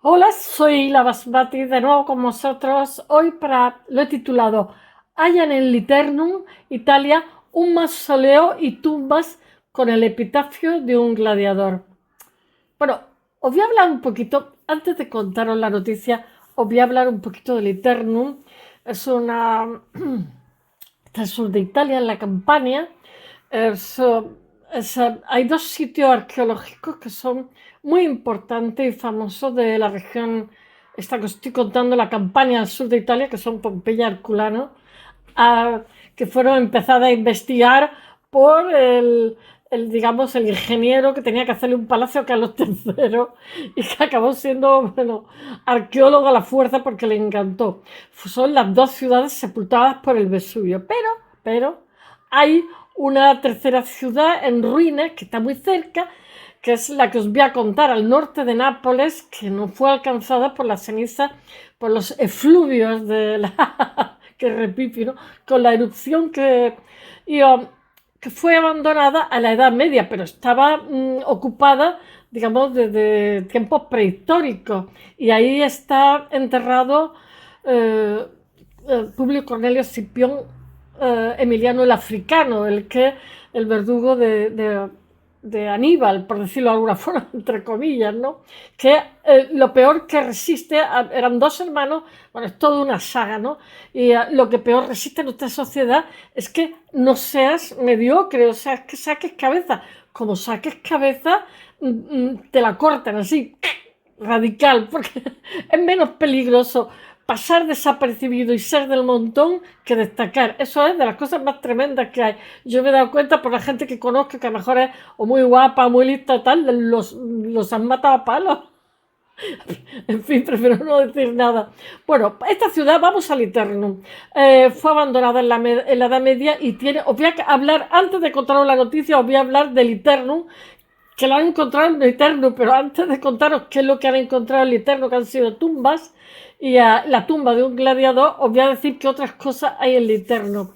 Hola, soy la Basmati de nuevo con vosotros. Lo he titulado Hay en el Liternum, Italia, un mausoleo y tumbas con el epitafio de un gladiador. Bueno, os voy a hablar un poquito, antes de contaros la noticia, os voy a hablar un poquito del Liternum. Es una... Está al sur de Italia, en la Campania. Es, hay dos sitios arqueológicos que son muy importantes y famosos de la región, esta que os estoy contando, la Campania al sur de Italia, que son Pompeya y Herculano, a, que fueron empezadas a investigar por digamos, el ingeniero que tenía que hacerle un palacio a Carlos III y que acabó siendo, bueno, arqueólogo a la fuerza porque le encantó. Son las dos ciudades sepultadas por el Vesubio, pero hay una tercera ciudad en ruinas que está muy cerca, que es la que os voy a contar, al norte de Nápoles, que no fue alcanzada por la ceniza, por los efluvios de la que repípiro, con la erupción que fue abandonada a la Edad Media, pero estaba ocupada, digamos, desde tiempos prehistóricos. Y ahí está enterrado eh, Publio Cornelio Escipión Emiliano el Africano, el verdugo de Aníbal, por decirlo de alguna forma, entre comillas, ¿no? Que lo peor que resiste, eran dos hermanos, bueno, es toda una saga, ¿no? Y lo que peor resiste en nuestra sociedad es que no seas mediocre, o sea, que saques cabeza. Como saques cabeza, te la cortan así, radical, porque es menos peligroso pasar desapercibido y ser del montón que destacar. Eso es de las cosas más tremendas que hay. Yo me he dado cuenta por la gente que conozco que a lo mejor es o muy guapa, muy lista o tal, los han matado a palos. En fin, prefiero no decir nada. Bueno, esta ciudad, vamos al Eternum. Fue abandonada en la Edad Media y tiene. Os voy a hablar, antes de contaros la noticia, os voy a hablar del Eternum, que lo han encontrado en el Eterno, pero antes de contaros qué es lo que han encontrado en el Eterno, que han sido tumbas, y la tumba de un gladiador, os voy a decir qué otras cosas hay en el Eterno.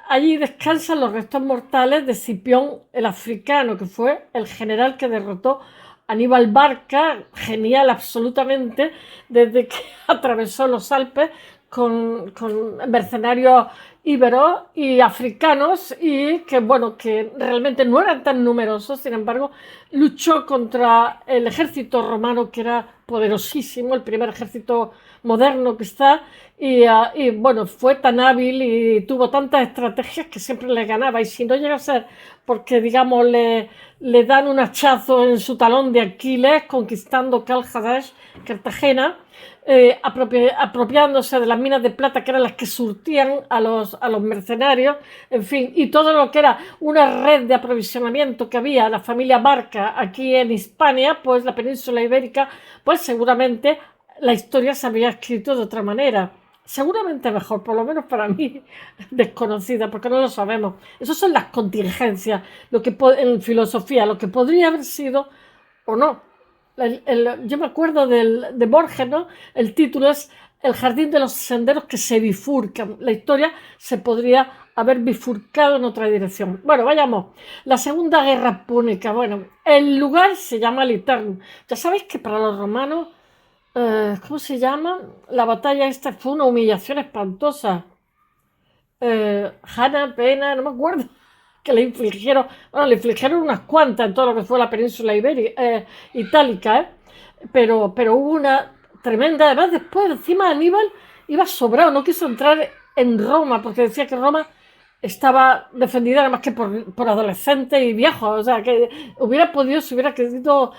Allí descansan los restos mortales de Cipión el Africano, que fue el general que derrotó a Aníbal Barca, genial absolutamente, desde que atravesó los Alpes con mercenarios íberos y africanos y que, bueno, que realmente no eran tan numerosos, sin embargo, luchó contra el ejército romano, que era poderosísimo, el primer ejército moderno que está, y bueno, fue tan hábil y tuvo tantas estrategias que siempre le ganaba, y si no llega a ser porque, digamos, le dan un hachazo en su talón de Aquiles, conquistando Calhadash, Cartagena, apropiándose de las minas de plata que eran las que surtían a los mercenarios, en fin, y todo lo que era una red de aprovisionamiento que había la familia Barca aquí en Hispania, pues la península ibérica, pues seguramente la historia se habría escrito de otra manera. Seguramente mejor, por lo menos para mí, desconocida, porque no lo sabemos. Esas son las contingencias, lo que en filosofía, lo que podría haber sido o no. Yo me acuerdo de Borges, ¿no? El título es El jardín de los senderos que se bifurcan. La historia se podría haber bifurcado en otra dirección. Bueno, vayamos. La Segunda Guerra Púnica. Bueno, el lugar se llama Liternum. Ya sabéis que para los romanos, ¿cómo se llama? La batalla esta fue una humillación espantosa. Hanna, Pena, no me acuerdo, que le infligieron, bueno, le infligieron unas cuantas en todo lo que fue la península itálica, pero hubo una tremenda, además después encima Aníbal iba sobrado, no quiso entrar en Roma porque decía que Roma estaba defendida nada más que por adolescentes y viejos, o sea, que hubiera podido, si hubiera querido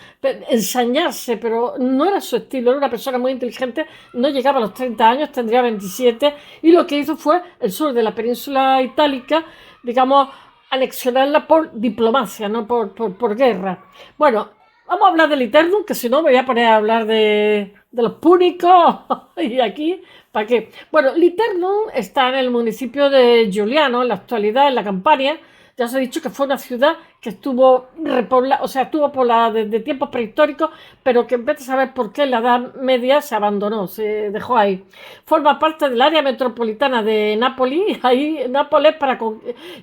ensañarse, pero no era su estilo, era una persona muy inteligente, no llegaba a los 30 años, tendría 27, y lo que hizo fue el sur de la península itálica, digamos, anexionarla por diplomacia, no por guerra. Bueno, vamos a hablar del Eternum, que si no me voy a poner a hablar de los púnicos y aquí, ¿para qué? Bueno, Liternum está en el municipio de Giuliano, en la actualidad, en la Campania, Ya os he dicho que fue una ciudad que estuvo repoblada, o sea, estuvo poblada desde tiempos prehistóricos, pero que en vez de saber por qué en la Edad Media se abandonó, se dejó ahí. Forma parte del área metropolitana de Nápoles, ahí Nápoles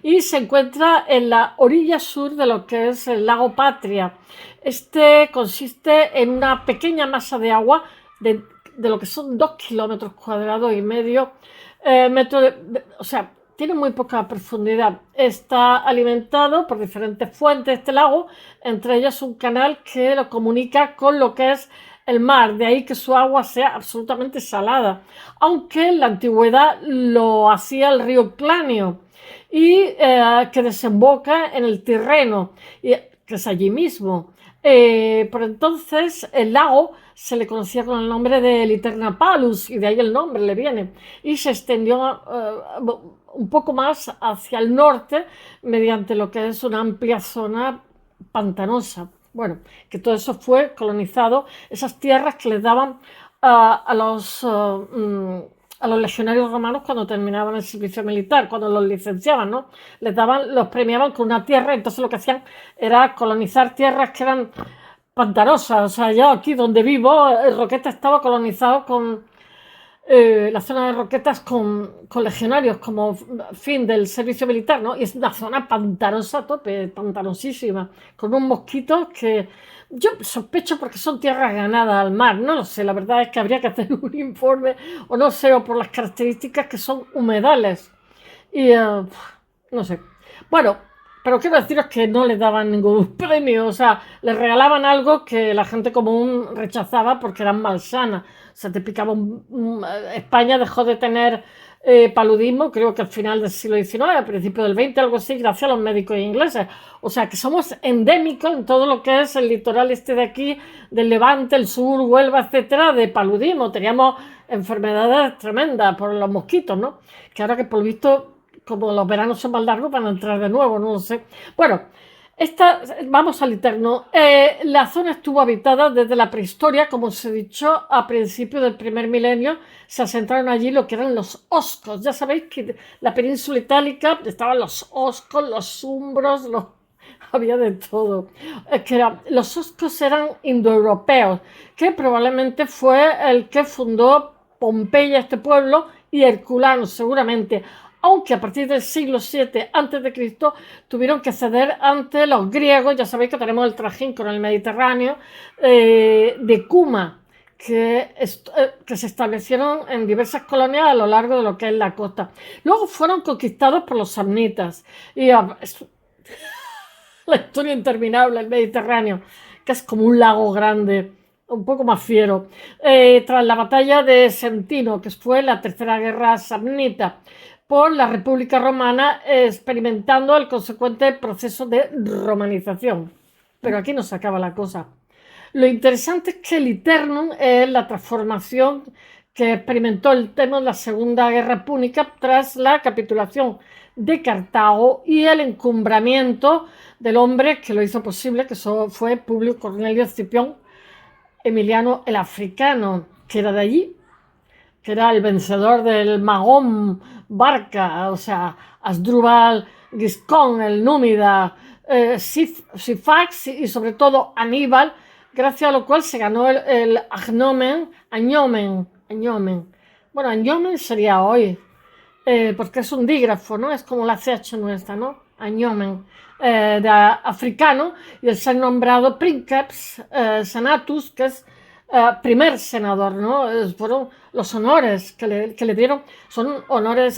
y se encuentra en la orilla sur de lo que es el lago Patria. Este consiste en una pequeña masa de agua de lo que son 2,5 km², o sea, tiene muy poca profundidad. Está alimentado por diferentes fuentes este lago, entre ellas un canal que lo comunica con lo que es el mar, de ahí que su agua sea absolutamente salada, aunque en la antigüedad lo hacía el río Clanio y que desemboca en el Tirreno, que es allí mismo. Por entonces el lago se le conocía con el nombre de Literna Palus y de ahí el nombre le viene, y se extendió un poco más hacia el norte mediante lo que es una amplia zona pantanosa. Bueno, que todo eso fue colonizado, esas tierras que les daban a los legionarios romanos cuando terminaban el servicio militar, cuando los licenciaban, ¿no? Los premiaban con una tierra, entonces lo que hacían era colonizar tierras que eran pantanosas. O sea, yo aquí donde vivo, Roqueta estaba colonizado con la zona de Roquetas con legionarios como fin del servicio militar, ¿no? Y es una zona pantanosa, tope, pantanosísima, con un mosquito que yo sospecho porque son tierras ganadas al mar, no lo sé, la verdad es que habría que hacer un informe, o no sé, o por las características que son humedales. Y no sé. Bueno, pero quiero deciros que no les daban ningún premio, o sea, les regalaban algo que la gente común rechazaba porque eran malsanas. O sea, te picaba España dejó de tener paludismo, creo que al final del siglo XIX, al principio del XX, algo así, gracias a los médicos ingleses. O sea, que somos endémicos en todo lo que es el litoral este de aquí, del Levante, el sur, Huelva, etcétera, de paludismo. Teníamos enfermedades tremendas por los mosquitos, ¿no? Que ahora que por lo visto, como los veranos son más largos, van a entrar de nuevo, no lo sé. Bueno, vamos al Literno. La zona estuvo habitada desde la prehistoria, como os he dicho, a principios del primer milenio. Se asentaron allí lo que eran los oscos. Ya sabéis que la península itálica estaban los oscos, los umbros, había de todo. Los oscos eran indoeuropeos, que probablemente fue el que fundó Pompeya, este pueblo, y Herculano, seguramente. Aunque a partir del siglo VII a.C. tuvieron que ceder ante los griegos. Ya sabéis que tenemos el trajín con el Mediterráneo, de Cuma, que se establecieron en diversas colonias a lo largo de lo que es la costa. Luego fueron conquistados por los samnitas. Y la historia interminable, el Mediterráneo, que es como un lago grande, un poco más fiero. Tras la batalla de Sentino, que fue la tercera guerra samnita, por la República Romana, experimentando el consecuente proceso de romanización. Pero aquí no se acaba la cosa. Lo interesante es que el Liternum es la transformación que experimentó el tema en la Segunda Guerra Púnica tras la capitulación de Cartago y el encumbramiento del hombre que lo hizo posible, que fue Publio Cornelio Escipión Emiliano el Africano, que era de allí, que era el vencedor del Magón Barca, o sea, Asdrúbal, Giscón, el Númida, Sifax y sobre todo Aníbal, gracias a lo cual se ganó el agnomen, Añomen. Bueno, Añomen sería hoy, porque es un dígrafo, ¿no? Es como la CH nuestra, ¿no? Añomen, de africano, y el ser nombrado Princeps Senatus, que es primer senador, ¿no? Fueron los honores que le dieron, son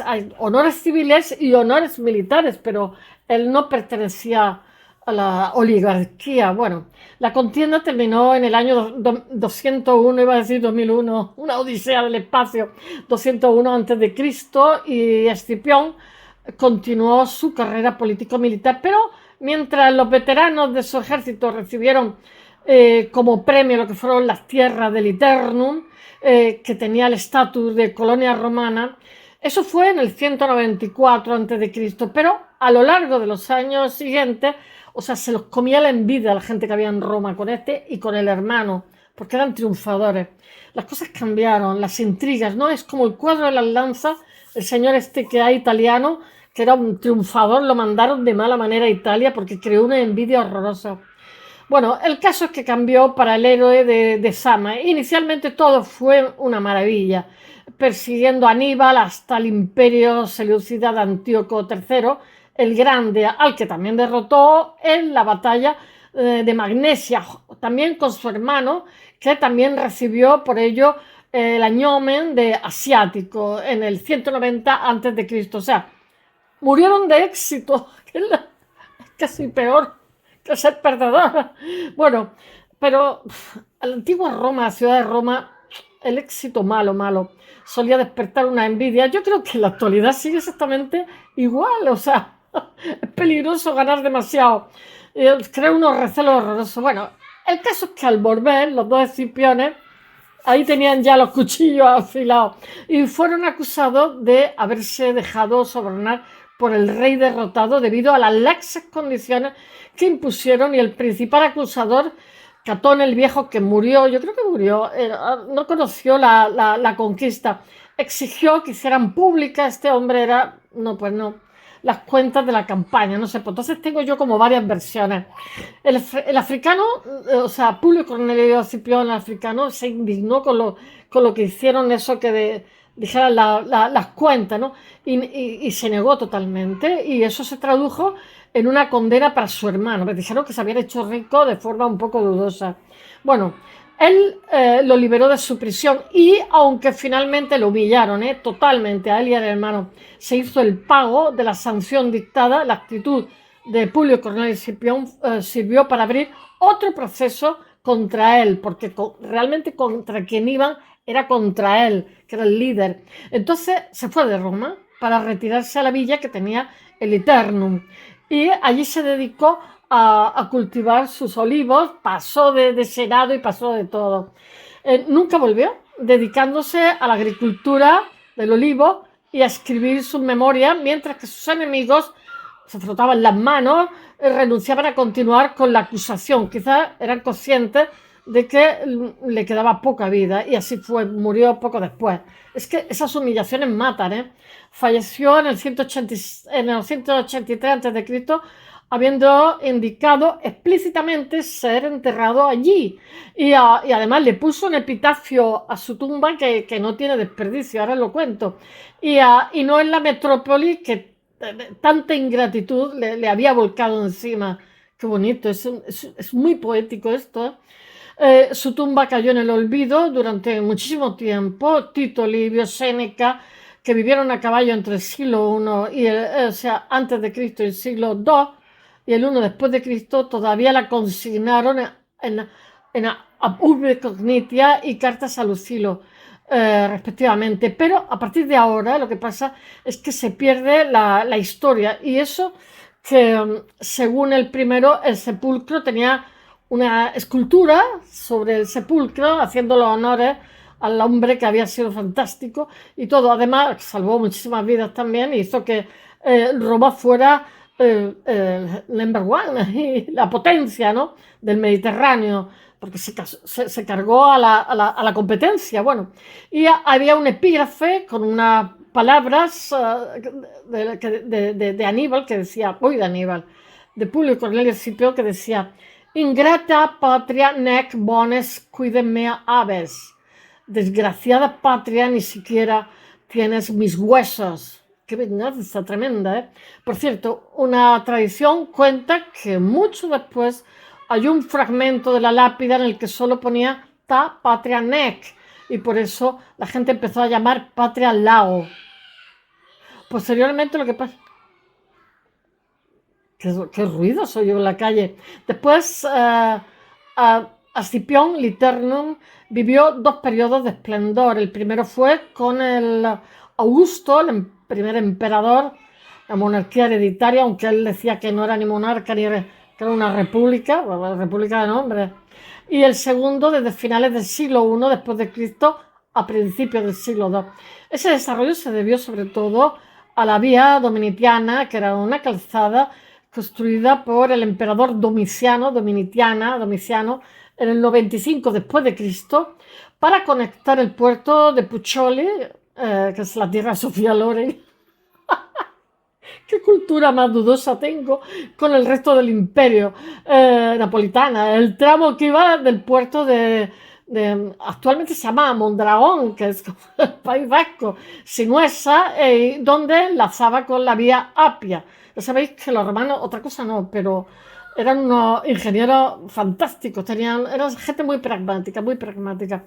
hay honores civiles y honores militares, pero él no pertenecía a la oligarquía. Bueno, la contienda terminó en el año 201, iba a decir 2001, una odisea del espacio, 201 a.C., y Escipión continuó su carrera político-militar, pero mientras los veteranos de su ejército recibieron como premio lo que fueron las tierras del Liternum, que tenía el estatus de colonia romana. Eso fue en el 194 a.C., pero a lo largo de los años siguientes, o sea, se los comía la envidia a la gente que había en Roma con este y con el hermano, porque eran triunfadores. Las cosas cambiaron, las intrigas, ¿no? Es como el cuadro de las lanzas, el señor este que hay italiano, que era un triunfador, lo mandaron de mala manera a Italia porque creó una envidia horrorosa. Bueno, el caso es que cambió para el héroe de Sama. Inicialmente todo fue una maravilla, persiguiendo a Aníbal hasta el imperio seleucida de Antíoco III, el Grande, al que también derrotó en la batalla de Magnesia, también con su hermano, que también recibió por ello el añomen de asiático en el 190 a.C. O sea, murieron de éxito, que es casi peor que ser perdedora. Bueno, pero la antigua Roma, la ciudad de Roma, el éxito malo, malo, solía despertar una envidia. Yo creo que en la actualidad sigue exactamente igual, o sea, es peligroso ganar demasiado. Crea unos recelos horrorosos. Bueno, el caso es que al volver, los dos escipiones, ahí tenían ya los cuchillos afilados y fueron acusados de haberse dejado sobornar por el rey derrotado debido a las laxas condiciones que impusieron, y el principal acusador, Catón el Viejo, que murió, yo creo que murió, no conoció la conquista, exigió que hicieran pública, este hombre era, no, pues no, las cuentas de la campaña, no sé, pues entonces tengo yo como varias versiones. El africano, o sea, Publio Cornelio Escipión, el africano, se indignó con lo que hicieron, eso que dijeran las cuentas, ¿no? Y se negó totalmente, y eso se tradujo en una condena para su hermano. Me dijeron que se había hecho rico de forma un poco dudosa. Bueno, él lo liberó de su prisión, y aunque finalmente lo humillaron totalmente a él y al hermano, se hizo el pago de la sanción dictada. La actitud de Publio Cornelio Escipión sirvió para abrir otro proceso contra él, porque realmente contra quien iban era contra él, que era el líder. Entonces se fue de Roma para retirarse a la villa que tenía el Eternum, y allí se dedicó a cultivar sus olivos, pasó de senado y pasó de todo. Nunca volvió, dedicándose a la agricultura del olivo y a escribir sus memorias, mientras que sus enemigos se frotaban las manos, renunciaban a continuar con la acusación. Quizás eran conscientes de que le quedaba poca vida, y así fue, murió poco después. Es que esas humillaciones matan, ¿eh? Falleció en el 183 a.C., habiendo indicado explícitamente ser enterrado allí. Y además le puso un epitafio a su tumba que no tiene desperdicio, ahora lo cuento. Y no en la metrópoli que tanta ingratitud le había volcado encima. Qué bonito, es muy poético esto. Su tumba cayó en el olvido durante muchísimo tiempo. Tito Livio, Séneca, que vivieron a caballo entre el siglo I o sea, antes de Cristo, y el siglo II, y el 1 después de Cristo, todavía la consignaron en Ab Urbe Cognitia y Cartas a Lucilo, respectivamente. Pero a partir de ahora lo que pasa es que se pierde la historia, y eso que, según el primero, el sepulcro tenía una escultura sobre el sepulcro haciendo los honores al hombre que había sido fantástico y todo. Además, salvó muchísimas vidas también y hizo que Roma fuera number one, y la potencia, ¿no?, del Mediterráneo, porque se cargó a la competencia. Bueno, y había un epígrafe con unas palabras de Aníbal que decía, de Aníbal, de Publio Cornelio Escipión, que decía: Ingrata patria nec bones quidem mea aves. Desgraciada patria, ni siquiera tienes mis huesos. Qué venganza tremenda, ¿eh? Por cierto, una tradición cuenta que mucho después hay un fragmento de la lápida en el que solo ponía ta patria nec, y por eso la gente empezó a llamar patria lao. Posteriormente lo que pasa... ¿Qué ruido soy yo en la calle? Después, Escipión Liternum vivió dos periodos de esplendor. El primero fue con el Augusto, el primer emperador, la monarquía hereditaria, aunque él decía que no era ni monarca ni que era una república de nombre. Y el segundo desde finales del siglo I después de Cristo a principios del siglo II. Ese desarrollo se debió sobre todo a la vía Domitiana, que era una calzada construida por el emperador Domiciano en el 95 después de Cristo, para conectar el puerto de Puccioli, que es la tierra de Sofía Loren, qué cultura más dudosa tengo con el resto del imperio napolitana. El tramo que iba del puerto actualmente se llama Mondragón, que es como el País Vasco, Sinuesa, donde enlazaba con la vía Apia. Ya sabéis que los romanos, otra cosa no, pero eran unos ingenieros fantásticos, eran gente muy pragmática, muy pragmática.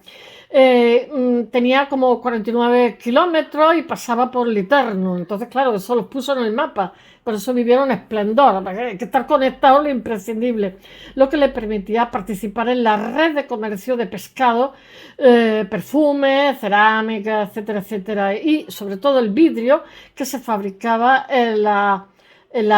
Tenía como 49 kilómetros y pasaba por Literno. Entonces, claro, eso los puso en el mapa. Por eso vivieron esplendor. Hay que estar conectado lo imprescindible. Lo que le permitía participar en la red de comercio de pescado, perfumes, cerámica, etcétera, etcétera. Y sobre todo el vidrio que se fabricaba en la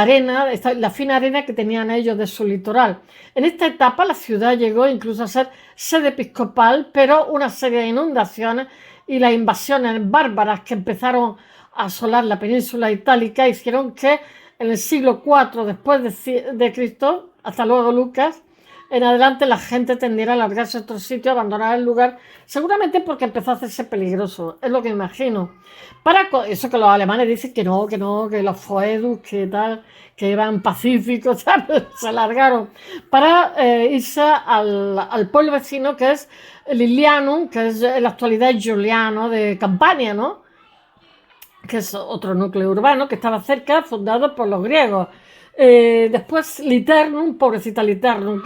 arena, la fina arena que tenían ellos de su litoral. En esta etapa la ciudad llegó incluso a ser sede episcopal, pero una serie de inundaciones y las invasiones bárbaras que empezaron a asolar la península itálica hicieron que en el siglo IV después de Cristo, hasta luego Lucas, en adelante la gente tendiera a largarse a otro sitio, a abandonar el lugar, seguramente porque empezó a hacerse peligroso, es lo que imagino. Para eso que los alemanes dicen que no, que los foedus, que tal, que eran pacíficos, ¿sabes? Se largaron para irse al pueblo vecino que es Lilianum, que es en la actualidad Giuliano de Campania, ¿no? Que es otro núcleo urbano que estaba cerca, fundado por los griegos. Después Liternum, pobrecita Liternum,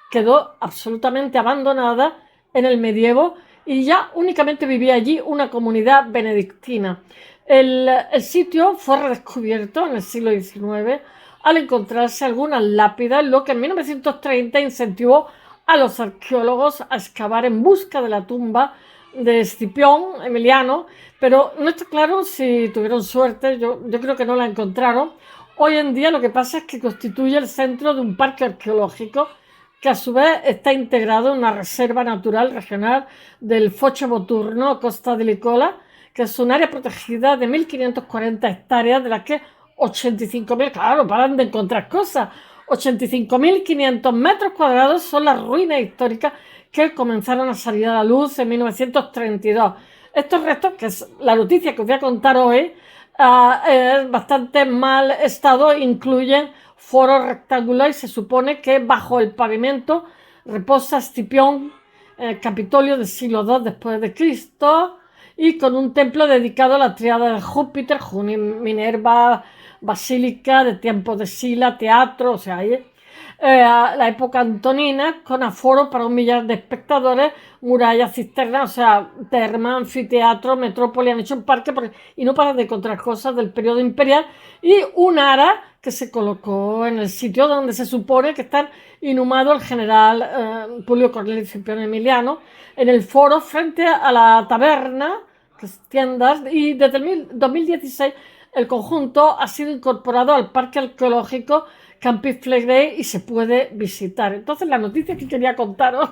quedó absolutamente abandonada en el medievo y ya únicamente vivía allí una comunidad benedictina. El sitio fue redescubierto en el siglo XIX al encontrarse algunas lápidas, lo que en 1930 incentivó a los arqueólogos a excavar en busca de la tumba de Escipión Emiliano, pero no está claro si tuvieron suerte, yo creo que no la encontraron. Hoy en día lo que pasa es que constituye el centro de un parque arqueológico que a su vez está integrado en una reserva natural regional del Foce Boturno, Costa de Licola, que es un área protegida de 1.540 hectáreas, de las que 85.000, claro, paran de encontrar cosas, 85.500 metros cuadrados son las ruinas históricas que comenzaron a salir a la luz en 1932. Estos restos, que es la noticia que os voy a contar hoy, es bastante mal estado, incluyen foros rectangulares y se supone que bajo el pavimento reposa Escipión, Capitolio del siglo II después de Cristo, y con un templo dedicado a la triada de Júpiter, Minerva, Basílica, de tiempos de Sila, teatro, o sea, la época antonina, con aforo para 1 millar de espectadores, murallas, cisternas, o sea, terma, anfiteatro, metrópoli, han hecho un parque y no paran de encontrar cosas del periodo imperial, y un ara que se colocó en el sitio donde se supone que está inhumado el general Publio Cornelio Escipión Emiliano, en el foro frente a la taberna, que es tiendas, y desde el 2016 el conjunto ha sido incorporado al parque arqueológico Campus Flegrei y se puede visitar. Entonces la noticia que quería contaros,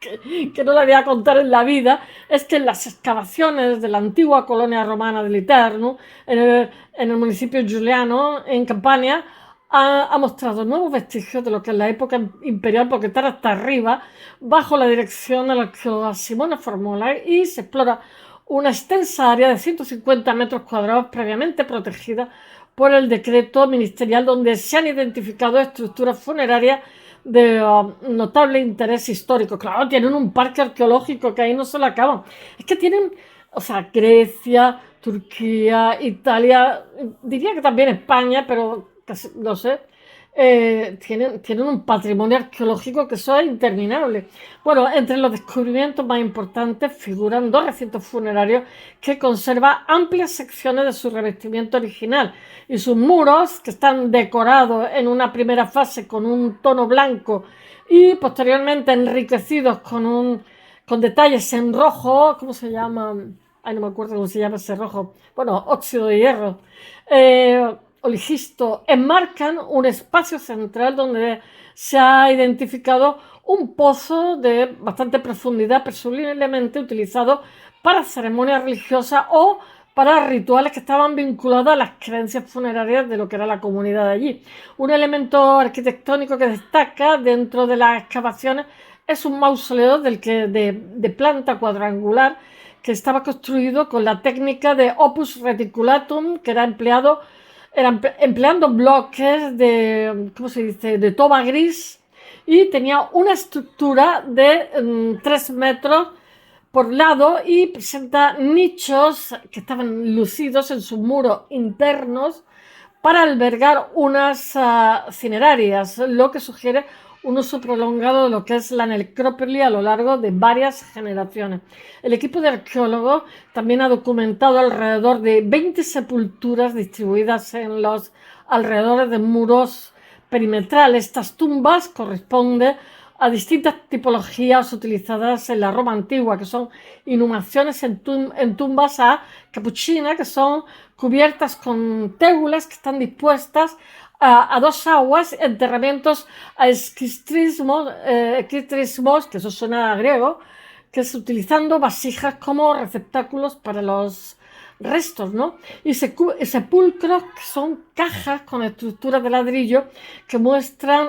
que no la voy a contar en la vida, es que en las excavaciones de la antigua colonia romana de Literno, en el municipio Giuliano, en Campania, ha mostrado nuevos vestigios de lo que en la época imperial, porque está hasta arriba, bajo la dirección de la arqueóloga Simona Formola, y se explora una extensa área de 150 metros cuadrados previamente protegida por el decreto ministerial, donde se han identificado estructuras funerarias de notable interés histórico. Claro, tienen un parque arqueológico que ahí no se lo acaban. Es que tienen, o sea, Grecia, Turquía, Italia, diría que también España, pero casi, no sé, tienen un patrimonio arqueológico que eso es interminable. Bueno, entre los descubrimientos más importantes figuran 2 recintos funerarios que conservan amplias secciones de su revestimiento original y sus muros, que están decorados en una primera fase con un tono blanco y posteriormente enriquecidos con detalles en rojo. ¿Cómo se llama? Ay, no me acuerdo cómo se llama ese rojo. Bueno, óxido de hierro. Oligisto, enmarcan un espacio central donde se ha identificado un pozo de bastante profundidad, presumiblemente utilizado para ceremonias religiosas o para rituales que estaban vinculados a las creencias funerarias de lo que era la comunidad de allí. Un elemento arquitectónico que destaca dentro de las excavaciones es un mausoleo de planta cuadrangular que estaba construido con la técnica de opus reticulatum, que era empleado empleando bloques de, ¿cómo se dice?, de toba gris, y tenía una estructura de 3 metros por lado y presenta nichos que estaban lucidos en sus muros internos para albergar unas cinerarias, lo que sugiere un uso prolongado de lo que es la necrópolis a lo largo de varias generaciones. El equipo de arqueólogos también ha documentado alrededor de 20 sepulturas distribuidas en los alrededores de muros perimetrales. Estas tumbas corresponden a distintas tipologías utilizadas en la Roma antigua, que son inhumaciones en tumbas a capuchina, que son cubiertas con teulas que están dispuestas a 2 aguas, enterramientos a esquistrismos, que eso suena a griego, que es utilizando vasijas como receptáculos para los restos, ¿no? Y sepulcros, que son cajas con estructuras de ladrillo que muestran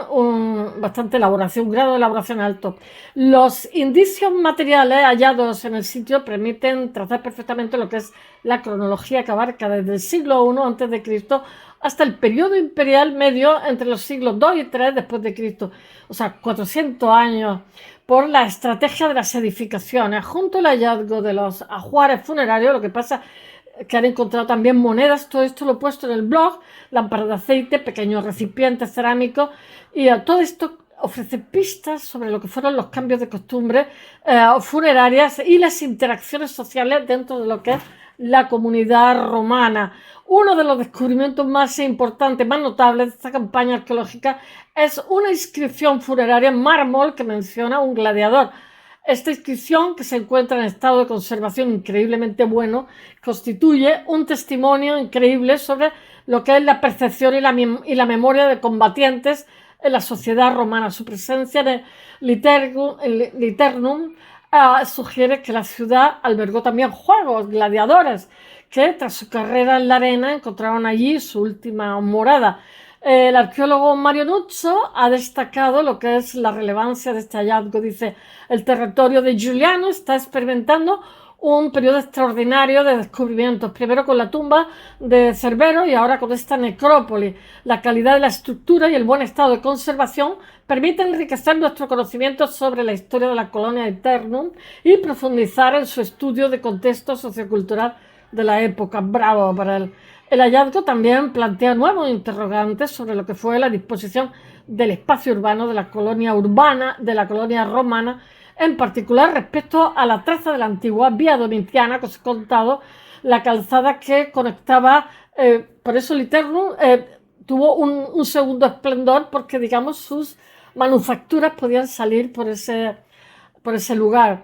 bastante elaboración, un grado de elaboración alto. Los indicios materiales hallados en el sitio permiten trazar perfectamente lo que es la cronología que abarca desde el siglo I a.C. hasta el periodo imperial medio entre los siglos II y III después de Cristo, o sea, 400 años, por la estrategia de las edificaciones. Junto al hallazgo de los ajuares funerarios, lo que pasa que han encontrado también monedas, todo esto lo he puesto en el blog, lámparas de aceite, pequeños recipientes cerámicos, y todo esto ofrece pistas sobre lo que fueron los cambios de costumbre funerarias y las interacciones sociales dentro de lo que es la comunidad romana. Uno de los descubrimientos más importantes, más notables de esta campaña arqueológica es una inscripción funeraria en mármol que menciona un gladiador. Esta inscripción, que se encuentra en estado de conservación increíblemente bueno, constituye un testimonio increíble sobre lo que es la percepción y la memoria de combatientes en la sociedad romana. Su presencia en el Liternum sugiere que la ciudad albergó también juegos, gladiadores, que tras su carrera en la arena encontraron allí su última morada. El arqueólogo Mario Nuzzo ha destacado lo que es la relevancia de este hallazgo. Dice: el territorio de Giuliano está experimentando un periodo extraordinario de descubrimientos, primero con la tumba de Cerbero y ahora con esta necrópolis. La calidad de la estructura y el buen estado de conservación permiten enriquecer nuestro conocimiento sobre la historia de la colonia de Ternum y profundizar en su estudio de contexto sociocultural de la época. Bravo para él. El hallazgo también plantea nuevos interrogantes sobre lo que fue la disposición del espacio urbano de la colonia romana, en particular respecto a la traza de la antigua vía domitiana, que os he contado, la calzada que conectaba, por eso Liternum tuvo un segundo esplendor, porque digamos sus manufacturas podían salir por ese lugar.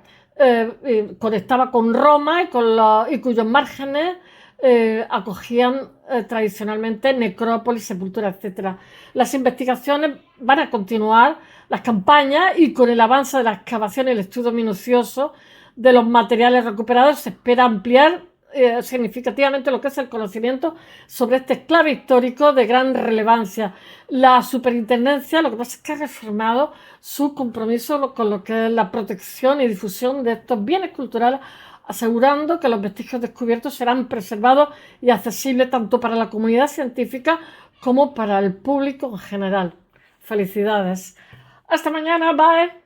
Conectaba con Roma y cuyos márgenes acogían tradicionalmente necrópolis, sepulturas, etc. Las investigaciones van a continuar, las campañas, y con el avance de la excavación y el estudio minucioso de los materiales recuperados se espera ampliar significativamente lo que es el conocimiento sobre este enclave histórico de gran relevancia. La superintendencia lo que pasa es que ha reafirmado su compromiso con lo que es la protección y difusión de estos bienes culturales, asegurando que los vestigios descubiertos serán preservados y accesibles tanto para la comunidad científica como para el público en general. Felicidades. Hasta mañana, bye.